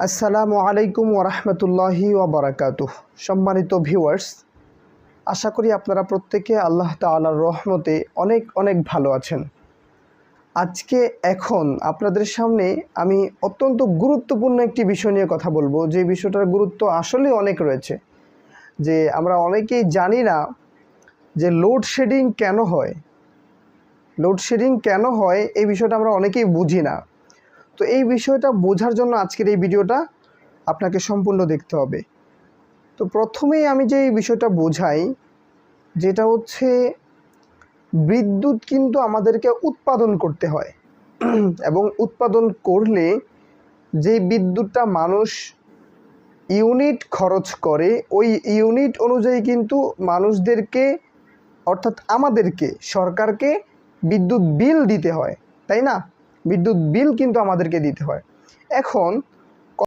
আসসালামু আলাইকুম ওরহমতুল্লাহি ওবরাকাতুহ। সম্মানিত ভিউয়ার্স, আশা করি আপনারা প্রত্যেকে আল্লাহ তাআলার রহমতে অনেক অনেক ভালো আছেন। আজকে এখন আপনাদের সামনে আমি অত্যন্ত গুরুত্বপূর্ণ একটি বিষয় নিয়ে কথা বলবো, যে বিষয়টার গুরুত্ব আসলে অনেক রয়েছে। যে আমরা অনেকেই জানি না যে লোডশেডিং কেন হয়। লোডশেডিং কেন হয় এই বিষয়টা আমরা অনেকেই বুঝি না। তো এই বিষয়টা বোঝার জন্য আজকের এই ভিডিওটা আপনাকে সম্পূর্ণ দেখতে হবে। তো প্রথমেই আমি যে এই বিষয়টা বোঝাই, যেটা হচ্ছে বিদ্যুৎ কিন্তু আমাদেরকে উৎপাদন করতে হয় এবং উৎপাদন করলে যে বিদ্যুৎটা মানুষ ইউনিট খরচ করে, ওই ইউনিট অনুযায়ী কিন্তু মানুষদেরকে অর্থাৎ আমাদেরকে সরকারকে বিদ্যুৎ বিল দিতে হয়, তাই না? বিদ্যুৎ বিল কিন্তু আমাদেরকে দিতে হয়। এখন